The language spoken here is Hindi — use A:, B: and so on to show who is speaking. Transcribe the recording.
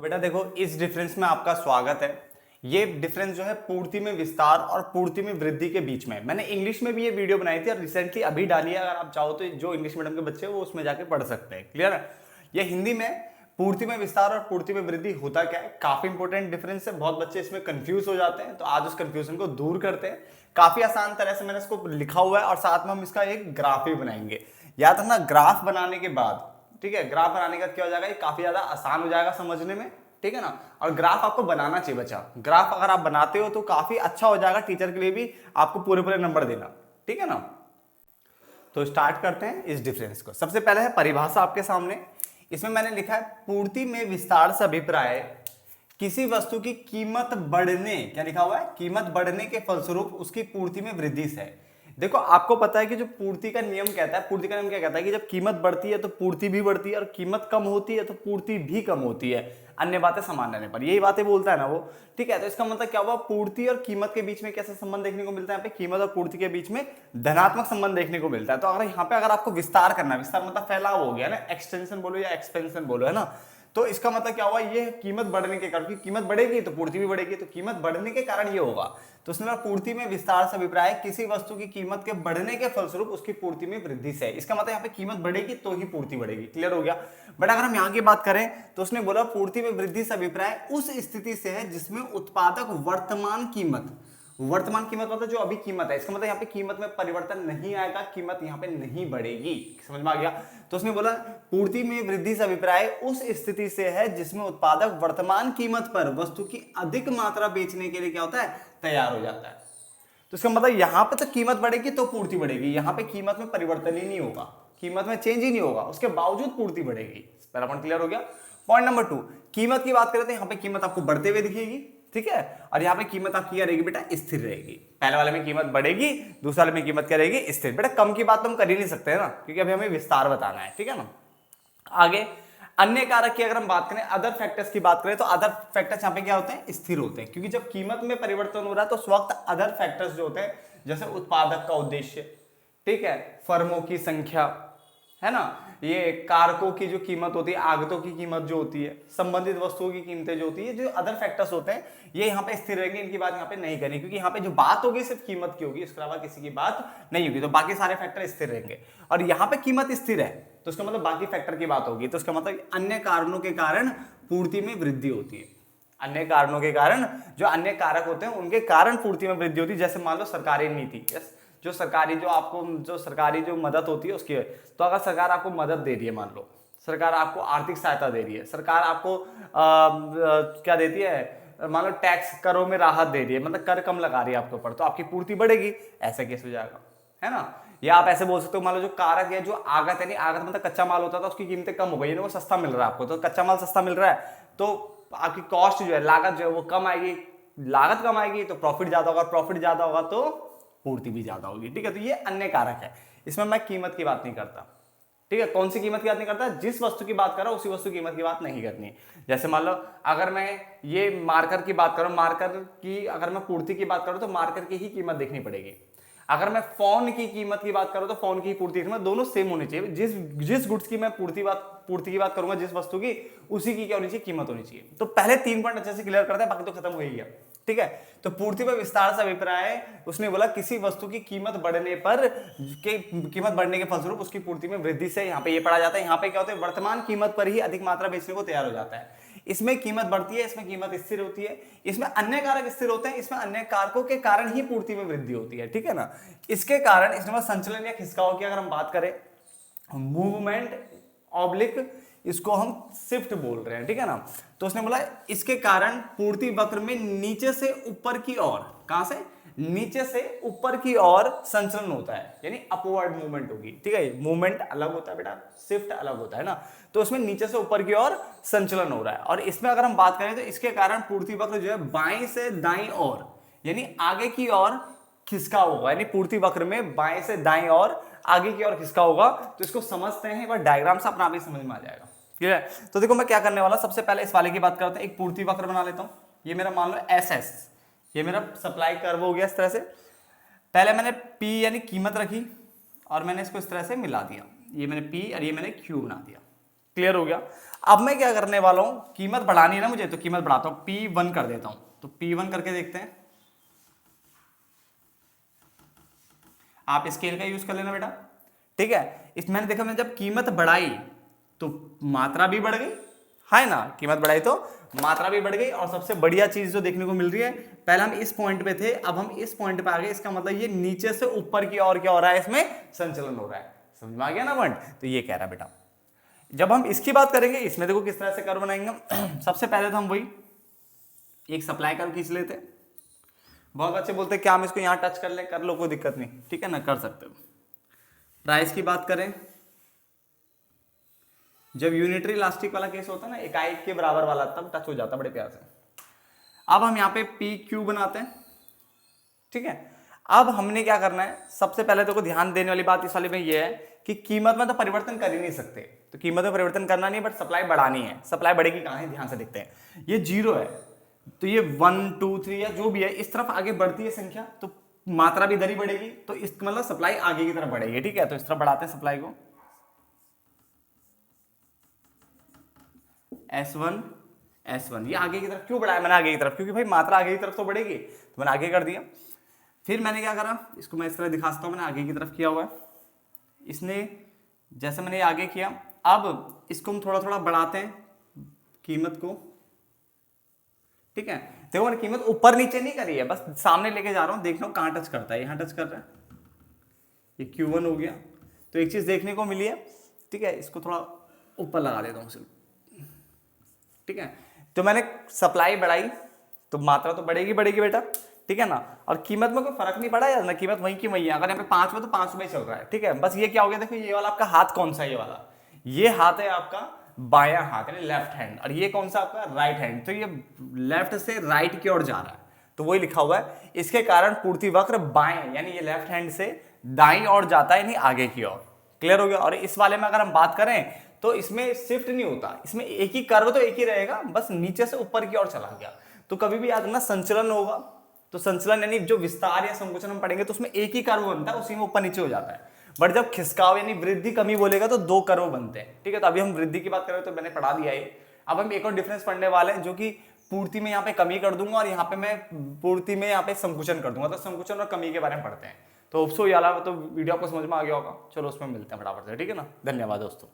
A: बेटा देखो, इस डिफरेंस में आपका स्वागत है। ये डिफरेंस जो है पूर्ति में विस्तार और पूर्ति में वृद्धि के बीच में। मैंने इंग्लिश में भी ये वीडियो बनाई थी और रिसेंटली अभी डाली है। अगर आप चाहो तो जो इंग्लिश मीडियम के बच्चे हैं वो उसमें जाके पढ़ सकते हैं। क्लियर है? ये हिंदी में पूर्ति में विस्तार और पूर्ति में वृद्धि होता क्या है, काफी इंपॉर्टेंट डिफरेंस है। बहुत बच्चे इसमें कंफ्यूज हो जाते हैं, तो आज उस कंफ्यूजन को दूर करते हैं। काफी आसान तरह से मैंने इसको लिखा हुआ है और साथ में हम इसका एक ग्राफ भी बनाएंगे। याद रखना, ग्राफ बनाने के बाद, ठीक है, ग्राफ बनाने का क्या हो जाएगा, ये काफी ज्यादा आसान हो जाएगा समझने में। ठीक है ना? और ग्राफ आपको बनाना चाहिए बच्चा। ग्राफ अगर आप बनाते हो तो काफी अच्छा हो जाएगा, टीचर के लिए भी आपको पूरे पूरे नंबर देना। ठीक है ना? तो स्टार्ट करते हैं इस डिफरेंस को। सबसे पहले है परिभाषा आपके सामने। इसमें मैंने लिखा है पूर्ति में विस्तार से अभिप्राय किसी वस्तु की कीमत बढ़ने, क्या लिखा हुआ है, कीमत बढ़ने के फलस्वरूप उसकी पूर्ति में वृद्धि से। देखो, आपको पता है कि जो पूर्ति का नियम कहता है, पूर्ति का नियम क्या कहता है कि जब कीमत बढ़ती है तो पूर्ति भी बढ़ती है और कीमत कम होती है तो पूर्ति भी कम होती है, अन्य बातें समान रहने पर। यही बातें बोलता है ना वो। ठीक है, तो इसका मतलब क्या हुआ, पूर्ति और कीमत के बीच में कैसा संबंध देखने को मिलता है, यहाँ पे कीमत और पूर्ति के बीच में धनात्मक संबंध देखने को मिलता है। तो अगर यहाँ पे अगर आपको विस्तार करना है, विस्तार मतलब फैलाव हो गया ना, एक्सटेंशन बोलो या एक्सपेंशन बोलो, है ना, तो इसका मतलब क्या हुआ, ये कीमत बढ़ने के कारण, कीमत बढ़ेगी तो पूर्ति भी बढ़ेगी, तो कीमत बढ़ने के कारण ये होगा। तो उसने पूर्ति में विस्तार से अभिप्राय किसी वस्तु की कीमत के बढ़ने के फलस्वरूप उसकी पूर्ति में वृद्धि से। इसका मतलब यहाँ पे कीमत बढ़ेगी तो ही पूर्ति बढ़ेगी। क्लियर हो गया? बट अगर हम यहाँ की बात करें तो उसने बोला पूर्ति में वृद्धि से अभिप्राय उस स्थिति से है जिसमें उत्पादक वर्तमान कीमत मतलब जो अभी कीमत है, इसका मतलब यहाँ पे कीमत में परिवर्तन नहीं आएगा, कीमत यहाँ पे नहीं बढ़ेगी। समझ में आ गया? तो उसने बोला पूर्ति में वृद्धि से अभिप्राय उस स्थिति से है जिसमें उत्पादक वर्तमान कीमत पर वस्तु की अधिक मात्रा बेचने के लिए क्या होता है, तैयार हो जाता है। तो इसका मतलब यहाँ पे तो कीमत बढ़ेगी तो पूर्ति बढ़ेगी, यहाँ पे कीमत में परिवर्तन ही नहीं होगा, कीमत में चेंज ही नहीं होगा, उसके बावजूद पूर्ति बढ़ेगी। पहला पॉइंट क्लियर हो गया। पॉइंट नंबर 2, कीमत की बात करें तो यहाँ पे कीमत आपको बढ़ते हुए दिखेगी। ठीक है, और यहाँ पे कीमत आपकी क्या रहेगी बेटा, स्थिर रहेगी। पहले वाले में कीमत बढ़ेगी, दूसरे वाले में कीमत क्या रहेगी, स्थिर। बेटा कम की बात तो हम कर ही नहीं सकते है ना, क्योंकि अभी हमें विस्तार बताना है। ठीक है ना? आगे अन्य कारक की अगर हम बात करें, अदर फैक्टर्स की बात करें, तो अदर फैक्टर्स यहाँ पे क्या होते हैं, स्थिर होते हैं। क्योंकि जब कीमत में परिवर्तन हो रहा है तो उस वक्त अदर फैक्टर्स जो होते हैं, जैसे उत्पादक का उद्देश्य, ठीक है, फर्मों की संख्या, है ना, ये कारकों की जो कीमत होती है, आगतों की कीमत जो होती है, संबंधित वस्तुओं की कीमतें जो होती है, जो अदर फैक्टर्स होते हैं, ये यहाँ पे स्थिर रहेंगे। इनकी बात यहाँ पे नहीं करनी, क्योंकि यहाँ पे जो बात होगी सिर्फ कीमत की होगी, इसके अलावा किसी की बात नहीं होगी। तो बाकी सारे फैक्टर स्थिर रहेंगे और यहाँ पे कीमत स्थिर है, तो उसका मतलब बाकी फैक्टर की बात होगी। तो उसका मतलब अन्य कारणों के कारण पूर्ति में वृद्धि होती है। अन्य कारणों के कारण, जो अन्य कारक होते हैं उनके कारण पूर्ति में वृद्धि होती है। जैसे मान लो सरकारी नीति, जो सरकारी जो मदद होती है उसकी। तो अगर सरकार आपको मदद दे रही है, मान लो सरकार आपको आर्थिक सहायता दे रही है, सरकार आपको क्या देती है, मान लो टैक्स, करों में राहत दे रही है, मतलब कर कम लगा रही है आपके ऊपर, तो आपकी पूर्ति बढ़ेगी। ऐसा केस हो जाएगा, है ना? या आप ऐसे बोल सकते हो, मान लो जो कारक है, जो आगत है, नहीं आगत मतलब कच्चा माल होता था, उसकी कीमतें कम हो गई, वो सस्ता मिल रहा है आपको, तो कच्चा माल सस्ता मिल रहा है तो आपकी कॉस्ट जो है, लागत जो है वो कम आएगी। लागत कम आएगी तो प्रॉफिट ज्यादा होगा, प्रॉफिट ज्यादा होगा तो पूर्ति भी ज्यादा होगी। ठीक है, तो ये अन्य कारक है, इसमें मैं कीमत की बात नहीं करता। ठीक है, कौन सी कीमत की बात नहीं करता, जिस वस्तु की बात कर रहा हूं उसी वस्तु की कीमत की बात नहीं करनी। जैसे मान लो अगर मैं ये मार्कर की बात करूं, मार्कर की अगर मैं पूर्ति की बात करूं तो मार्कर की ही कीमत देखनी पड़ेगी। अगर मैं फोन की कीमत की बात करूं तो फोन की पूर्ति कीमत दोनों सेम होनी चाहिए। जिस गुड्स की मैं पूर्ति की बात करूंगा, जिस वस्तु की, उसी की क्या होनी चाहिए, कीमत होनी चाहिए। तो पहले 3 पॉइंट अच्छे से क्लियर करते हैं, बाकी तो खत्म हो ही गया। ठीक है, तो पूर्ति पर विस्तार से अभिप्राय, उसने बोला किसी वस्तु की कीमत बढ़ने पर, कीमत बढ़ने के फलस्वरूप उसकी पूर्ति में वृद्धि से। यहाँ पे ये पढ़ा जाता है, यहाँ पे क्या होता है, वर्तमान कीमत पर ही अधिक मात्रा बेचने को तैयार हो जाता है। इसमें कीमत बढ़ती है, इसमें कीमत स्थिर होती है, इसमें अन्य कारक स्थिर होते हैं, इसमें अन्य कारकों के कारण ही पूर्ति में वृद्धि होती है। ठीक है ना? इसके कारण, इसमें संचलन या खिसकाव की अगर हम बात करें, मूवमेंट ऑब्लिक, इसको हम शिफ्ट बोल रहे हैं। ठीक है ना? तो उसने बोला इसके कारण पूर्ति वक्र में नीचे से ऊपर की ओर, कहां से, नीचे से ऊपर की ओर संचलन होता है, यानी अपवर्ड मूवमेंट होगी। ठीक है, मूवमेंट अलग होता है बेटा, शिफ्ट अलग होता है ना, तो उसमें नीचे से ऊपर की ओर संचलन हो रहा है। और इसमें अगर हम बात करें तो इसके कारण पूर्ति वक्र जो है बाएं से दाएं ओर, यानी आगे की ओर खिसका होगा, यानी पूर्ति वक्र में बाएं से दाएं ओर आगे की ओर खिसका होगा। तो इसको समझते हैं, एक बार डायग्राम से अपना भी समझ में आ जाएगा। ठीक है, तो देखो मैं क्या करने वाला, सबसे पहले इस वाले की बात करते हैं। एक पूर्ति वक्र बना लेता हूं, ये मेरा मान लो SS, ये मेरा सप्लाई कर्व हो गया इस तरह से। पहले मैंने P यानी कीमत रखी और मैंने इसको इस तरह से मिला दिया, ये मैंने P और ये मैंने Q बना दिया। क्लियर हो गया? अब मैं क्या करने वाला हूं, कीमत बढ़ानी है ना मुझे, तो कीमत बढ़ाता हूं, P1 कर देता हूं। तो P1 करके देखते हैं। आप स्केल का यूज कर लेना बेटा, ठीक है। इस मैंने देखा, मैंने जब कीमत बढ़ाई तो मात्रा भी बढ़ गई, है ना, कीमत बढ़ाई तो मात्रा भी बढ़ गई। और सबसे बढ़िया चीज जो देखने को मिल रही है, पहले हम इस पॉइंट पे थे, अब हम इस पॉइंट पे आ गए, इसका मतलब ये नीचे से ऊपर की ओर क्या हो रहा है, इसमें संचलन हो रहा है। समझ में आ गया ना पॉइंट? तो ये कह रहा है बेटा, जब हम इसकी बात करेंगे, इसमें देखो किस तरह से कर्व बनाएंगे। सबसे पहले तो हम वही एक सप्लाई कर्व खींच लेते हैं। बहुत बच्चे बोलते हैं क्या हम इसको यहां टच कर ले, कर लो, कोई दिक्कत नहीं, ठीक है ना, कर सकते हो। प्राइस की बात करें, जब यूनिटरी इलास्टिक वाला केस होता है ना, इकाई के बराबर वाला, तब टच हो जाता बड़े प्यार से। अब हम यहाँ पे पी क्यू बनाते हैं, ठीक है। अब हमने क्या करना है, सबसे पहले तो को ध्यान देने वाली बात इस वाले में ये है कि कीमत में तो परिवर्तन कर ही नहीं सकते, तो कीमत में परिवर्तन करना नहीं, बट सप्लाई बढ़ानी है। सप्लाई बढ़ेगी कहाँ है, ध्यान से देखते हैं। ये 0 है, तो ये 1 2 3 या जो भी है, इस तरफ आगे बढ़ती है संख्या, तो मात्रा भी इधर ही बढ़ेगी, तो इस मतलब सप्लाई आगे की तरफ बढ़ेगी, ठीक है। तो इस तरफ बढ़ाते हैं सप्लाई को, S1 ये आगे की तरफ क्यों बढ़ाया मैंने, आगे की तरफ, क्योंकि भाई मात्रा आगे की तरफ तो बढ़ेगी, तो मैंने आगे कर दिया। फिर मैंने क्या करा, इसको मैं इस तरह दिखा सकता हूं, मैंने आगे की तरफ किया हुआ है, इसने जैसे मैंने आगे किया, अब इसको हम थोड़ा थोड़ा बढ़ाते हैं कीमत को, ठीक है। देखो मैंने कीमत ऊपर नीचे नहीं करी है, बस सामने लेके जा रहा हूं, देख रहा हूं कहां टच करता है, यहां टच कर रहा है, ये Q1 हो गया। तो एक चीज देखने को मिली है, ठीक है, इसको थोड़ा ऊपर लगा देता हूं सिर्फ, ठीक है। तो मैंने सप्लाई बढ़ाई तो मात्रा तो बढ़ेगी बढ़ेगी बेटा, ठीक है ना। और कीमत में कोई फर्क नहीं पड़ा यार ना, कीमत वहीं की वहीं है। अगर यहाँ पे 5 में तो 5 में चल रहा है, ठीक है। बस ये क्या हो गया, देखो ये वाला आपका हाथ कौन सा है, ये वाला, ये हाथ है आपका बायां हाथ, यानी लेफ्ट हैंड, और ये कौन सा आपका राइट हैंड, तो ये लेफ्ट से राइट की ओर जा रहा है, तो वही लिखा हुआ है। इसके कारण पूर्ति वक्र बाएं, यानी ये लेफ्ट हैंड से दाईं ओर जाता है, यानी आगे की ओर। क्लियर हो गया। और इस वाले में अगर हम बात करें तो इसमें शिफ्ट नहीं होता, इसमें एक ही कर्व तो एक ही रहेगा, बस नीचे से ऊपर की ओर चला गया। तो कभी भी याद रखना, संचलन होगा तो संचलन यानी जो विस्तार या संकुचन हम पढ़ेंगे तो उसमें एक ही कर्व बनता है, उसी में ऊपर नीचे हो जाता है। बट जब खिसकाव यानी वृद्धि कमी बोलेगा तो 2 कर्व बनते हैं, ठीक है। तो अभी हम वृद्धि की बात करें तो मैंने पढ़ा दिया है। अब हम एक और डिफरेंस पढ़ने वाले हैं, जो कि पूर्ति में यहाँ पे कमी कर दूंगा और यहाँ पे मैं पूर्ति में यहाँ पे संकुचन कर दूंगा। तो संकुचन और कमी के बारे में पढ़ते हैं। तो होप्सो ये वाला तो वीडियो आपको समझ में आ गया होगा। चलो उसमें मिलते हैं फटाफट से, ठीक है ना। धन्यवाद दोस्तों।